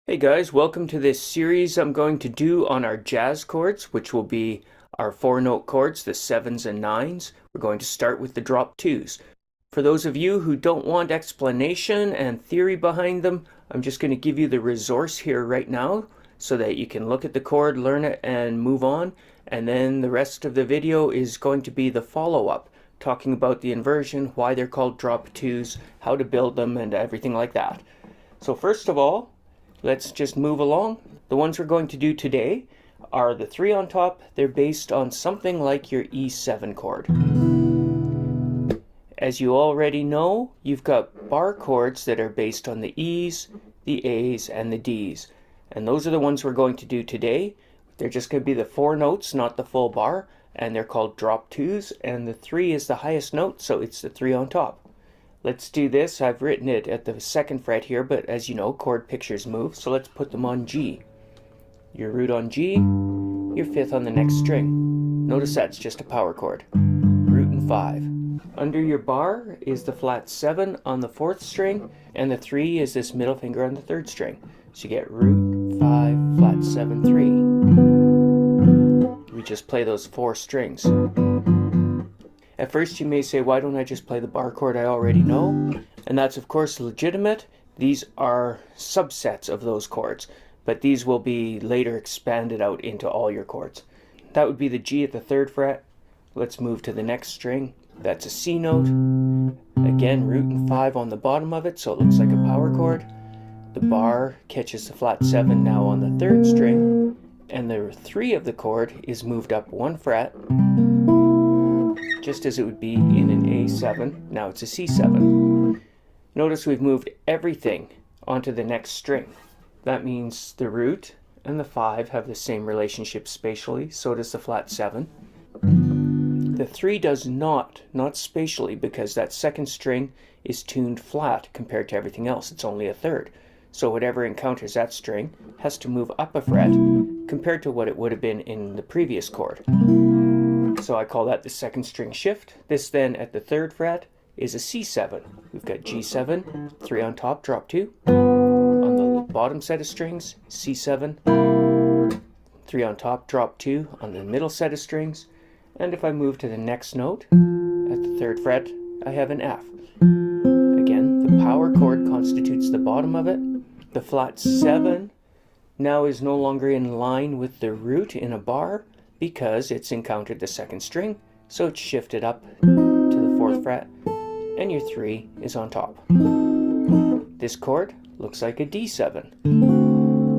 Hey guys, welcome to this series I'm going to do on our jazz chords, which will be our 4-note chords, the 7s and 9s. We're going to start with the drop 2s. For those of you who don't want explanation and theory behind them, I'm just going to give you the resource here right now so that you can look at the chord, learn it, and move on. And then the rest of the video is going to be the follow-up, talking about the inversion, why they're called drop 2s, how to build them, and everything like that. So first of all, let's just move along. The ones we're going to do today are the 3 on top. They're based on something like your E7 chord. As you already know, you've got bar chords that are based on the E's, the A's, and the D's. And those are the ones we're going to do today. They're just going to be the 4 notes, not the full bar, and they're called drop 2s, and the 3 is the highest note, so it's the 3 on top. Let's do this. I've written it at the 2nd fret here, but as you know, chord pictures move, so let's put them on G. Your root on G, your 5th on the next string. Notice that's just a power chord. Root and 5. Under your bar is the flat 7 on the 4th string, and the 3 is this middle finger on the 3rd string. So you get root, 5, flat 7, 3. We just play those 4 strings. At first you may say, why don't I just play the bar chord I already know? And that's of course legitimate. These are subsets of those chords, but these will be later expanded out into all your chords. That would be the G at the 3rd fret. Let's move to the next string. That's a C note. Again, root and 5 on the bottom of it, so it looks like a power chord. The bar catches the flat 7 now on the 3rd string, and the 3 of the chord is moved up 1 fret, just as it would be in an A7. Now it's a C7. Notice we've moved everything onto the next string. That means the root and the 5 have the same relationship spatially, so does the flat 7. The 3 does not spatially, because that 2nd string is tuned flat compared to everything else. It's only a 3rd. So whatever encounters that string has to move up a fret compared to what it would have been in the previous chord. So I call that the 2nd string shift. This then at the 3rd fret is a C7. We've got G7, 3 on top, drop 2. On the bottom set of strings, C7, 3 on top, drop 2 on the middle set of strings. And if I move to the next note, at the 3rd fret, I have an F. Again, the power chord constitutes the bottom of it. The flat 7 now is no longer in line with the root in a bar, because it's encountered the 2nd string, so it's shifted up to the 4th fret, and your 3 is on top. This chord looks like a D7,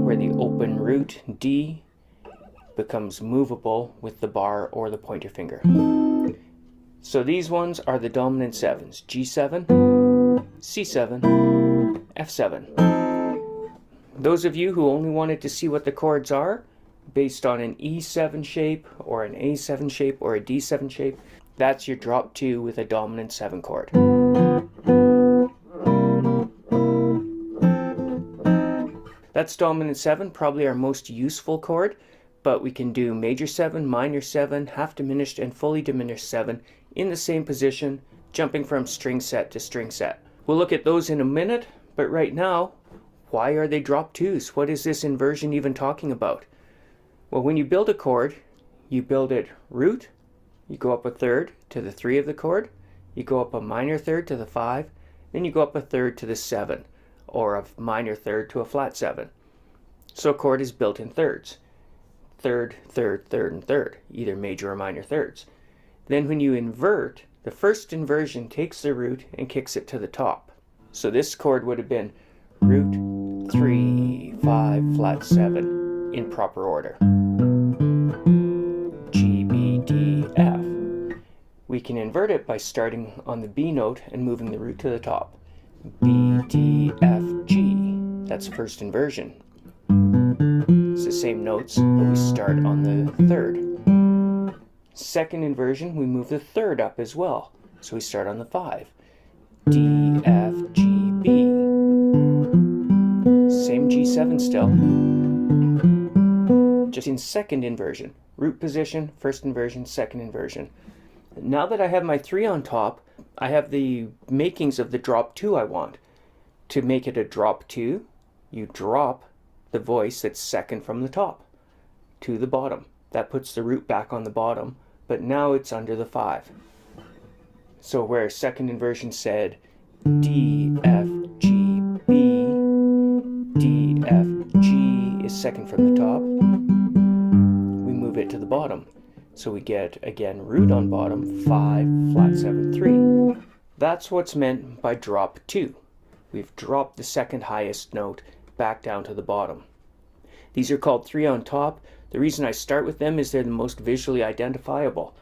where the open root D becomes movable with the bar or the pointer finger. So these ones are the dominant 7s, G7, C7, F7. Those of you who only wanted to see what the chords are, based on an E7 shape or an A7 shape or a D7 shape, that's your drop 2 with a dominant 7 chord. That's dominant 7, probably our most useful chord, but we can do major 7, minor 7, half diminished, and fully diminished 7 in the same position, jumping from string set to string set. We'll look at those in a minute, but right now, why are they drop 2s? What is this inversion even talking about? Well, when you build a chord, you build it root, you go up a 3rd to the 3 of the chord, you go up a minor 3rd to the 5, then you go up a 3rd to the 7, or a minor 3rd to a flat 7. So a chord is built in thirds. 3rd, 3rd, 3rd, and 3rd, either major or minor 3rds. Then when you invert, the first inversion takes the root and kicks it to the top. So this chord would have been root, 3, 5, flat 7 in proper order. G, B, D, F. We can invert it by starting on the B note and moving the root to the top. B, D, F, G. That's first inversion. It's the same notes, but we start on the 3rd. Second inversion, we move the 3rd up as well. So we start on the 5. D, F, G, B. Same G7 still. Just in 2nd inversion. Root position, 1st inversion, 2nd inversion. Now that I have my 3 on top, I have the makings of the drop 2 I want. To make it a drop 2, you drop the voice that's second from the top to the bottom. That puts the root back on the bottom, but now it's under the 5. So where second inversion said D, F, G, B, D, F, G is second from the top, we move it to the bottom. So we get, again, root on bottom, 5, flat 7, 3. That's what's meant by drop 2. We've dropped the second highest note back down to the bottom. These are called 3 on top. The reason I start with them is they're the most visually identifiable.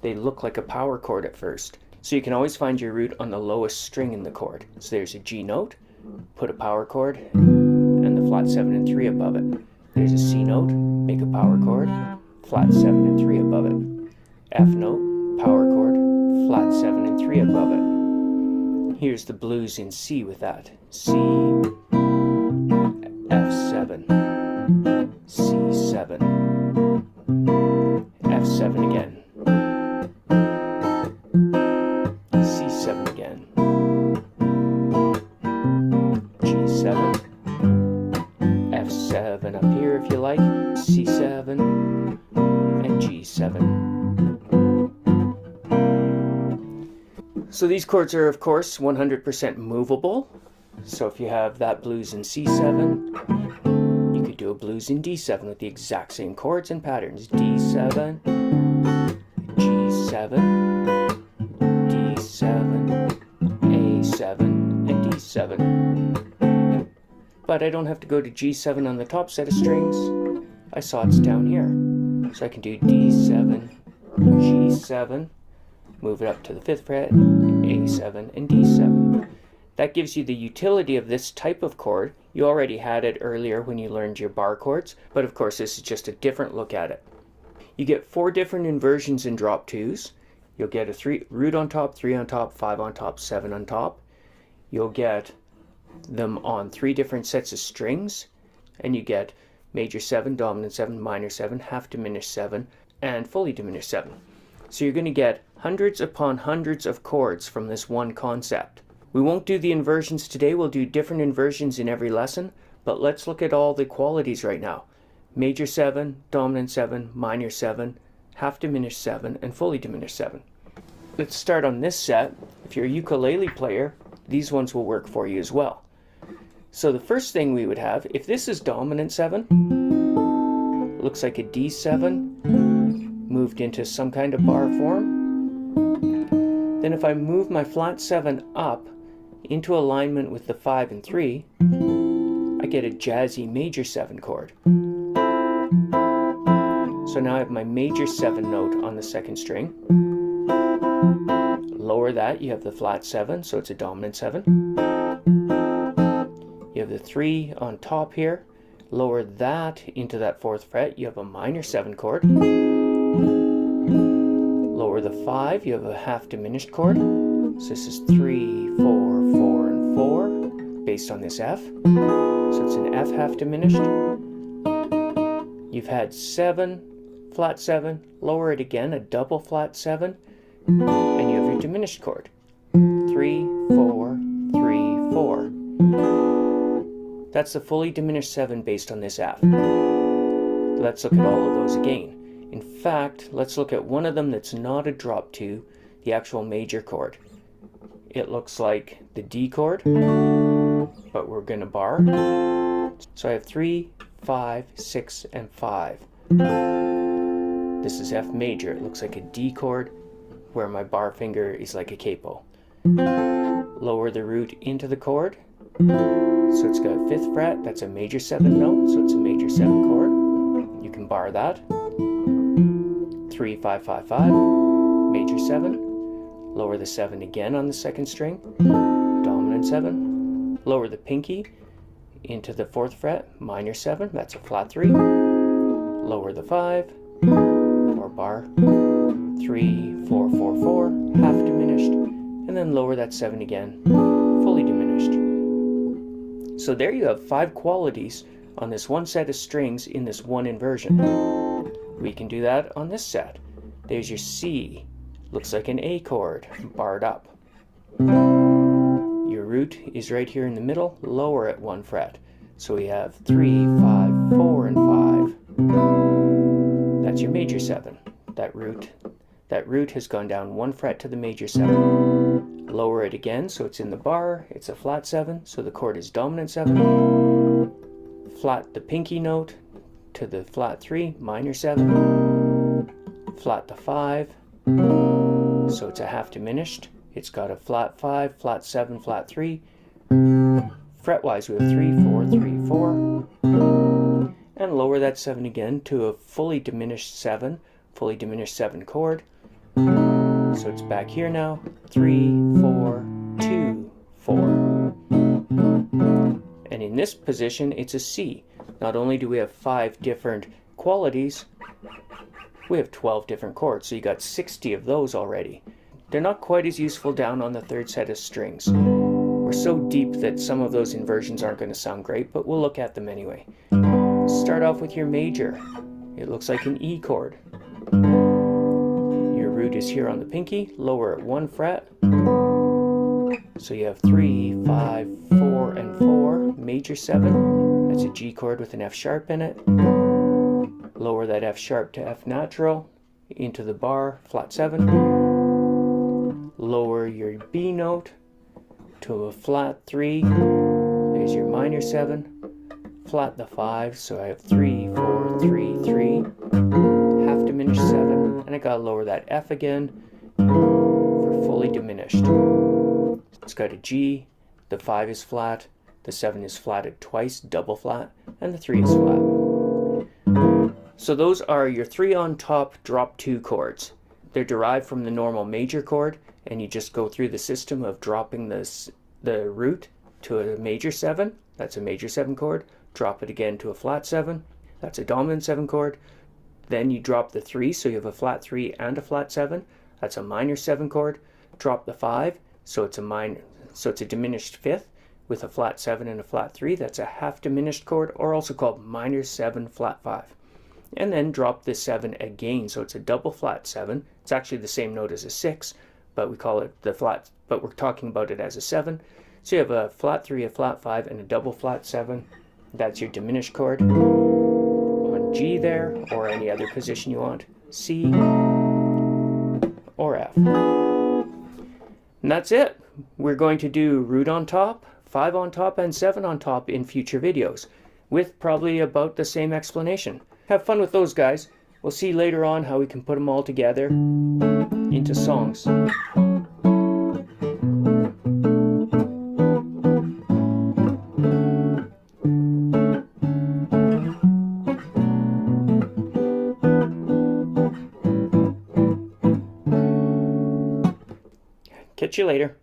They look like a power chord at first. So you can always find your root on the lowest string in the chord. So there's a G note, put a power chord, and the flat 7 and 3 above it. There's a C note, make a power chord, flat 7 and 3 above it. F note, power chord, flat 7 and 3 above it. Here's the blues in C with that. C, F7, C7, F7 again, C7 again, G7, F7 up here if you like, C7, and G7. So these chords are, of course, 100% movable. So if you have that blues in C7, you could do a blues in D7 with the exact same chords and patterns. D7, G7, D7, A7, and D7. But I don't have to go to G7 on the top set of strings. I saw it's down here. So I can do D7, G7, move it up to the 5th fret, A7, and D7. That gives you the utility of this type of chord. You already had it earlier when you learned your bar chords, but of course this is just a different look at it. You get 4 different inversions in drop 2s. You'll get a root on top, 3 on top, 5 on top, 7 on top. You'll get them on 3 different sets of strings, and you get major 7, dominant 7, minor 7, half diminished 7, and fully diminished 7. So you're going to get hundreds upon hundreds of chords from this one concept. We won't do the inversions today, we'll do different inversions in every lesson, but let's look at all the qualities right now. Major 7, dominant 7, minor 7, half diminished 7, and fully diminished 7. Let's start on this set. If you're a ukulele player, these ones will work for you as well. So the first thing we would have, if this is dominant 7, looks like a D7, moved into some kind of bar form. Then if I move my flat 7 up into alignment with the 5 and 3, I get a jazzy major 7 chord. So now I have my major 7 note on the 2nd string. Lower that, you have the flat 7, so it's a dominant 7. You have the 3 on top here. Lower that into that 4th fret, you have a minor 7 chord. Lower the 5, you have a half diminished chord. So this is 3, 4, 4, and 4, based on this F. So it's an F half diminished. You've had 7, flat 7, lower it again, a double flat 7, and you have your diminished chord. 3, 4, 3, 4. That's the fully diminished 7 based on this F. Let's look at all of those again. In fact, let's look at one of them that's not a drop 2, the actual major chord. It looks like the D chord, but we're going to bar. So I have 3, 5, 6, and 5. This is F major. It looks like a D chord where my bar finger is like a capo. Lower the root into the chord. So it's got a 5th fret. That's a major 7 note, so it's a major 7 chord. You can bar that. 3, 5, 5, 5, major 7, lower the 7 again on the 2nd string, dominant 7, lower the pinky into the 4th fret, minor 7, that's a flat 3, lower the 5, or bar, 3, 4, 4, 4, half diminished, and then lower that 7 again, fully diminished. So there you have 5 qualities on this one set of strings in this one inversion. We can do that on this set. There's your C. Looks like an A chord, barred up. Your root is right here in the middle, lower at 1 fret. So we have 3, 5, 4, and 5. That's your major 7. That root has gone down 1 fret to the major 7. Lower it again so it's in the bar. It's a flat 7, so the chord is dominant 7. Flat the pinky note to the flat 3, minor 7. Flat the 5, so it's a half diminished. It's got a flat 5, flat 7, flat 3. Fretwise we have 3, 4, 3, 4. And lower that 7 again to a fully diminished 7 chord. So it's back here now. 3, 4, 2, 4. And in this position, it's a C. Not only do we have 5 different qualities, we have 12 different chords. So you got 60 of those already. They're not quite as useful down on the third set of strings. We're so deep that some of those inversions aren't going to sound great, but we'll look at them anyway. Start off with your major. It looks like an E chord. Your root is here on the pinky. Lower it 1 fret. So you have 3, 5, 4, and 4. Major 7. That's a G chord with an F sharp in it. Lower that F sharp to F natural into the bar, flat 7. Lower your B note to a flat 3. There's your minor 7. Flat the 5, so I have 3, 4, 3, 3. Half diminished 7, and I gotta lower that F again for fully diminished. It's got a G, the 5 is flat, the 7 is flatted twice, double flat, and the 3 is flat. So those are your 3 on top drop 2 chords. They're derived from the normal major chord, and you just go through the system of dropping the root to a major 7, that's a major 7 chord, drop it again to a flat 7, that's a dominant 7 chord, then you drop the 3, so you have a flat 3 and a flat 7, that's a minor 7 chord, drop the 5, so it's a diminished 5th with a flat 7 and a flat 3, that's a half diminished chord, or also called minor 7 flat 5. And then drop the 7 again, so it's a double flat 7. It's actually the same note as a 6, but we call it the flat, but we're talking about it as a 7. So you have a flat 3, a flat 5, and a double flat 7. That's your diminished chord. On G there, or any other position you want. C or F. And that's it. We're going to do root on top, 5 on top, and 7 on top in future videos, with probably about the same explanation. Have fun with those, guys. We'll see later on how we can put them all together into songs. Catch you later.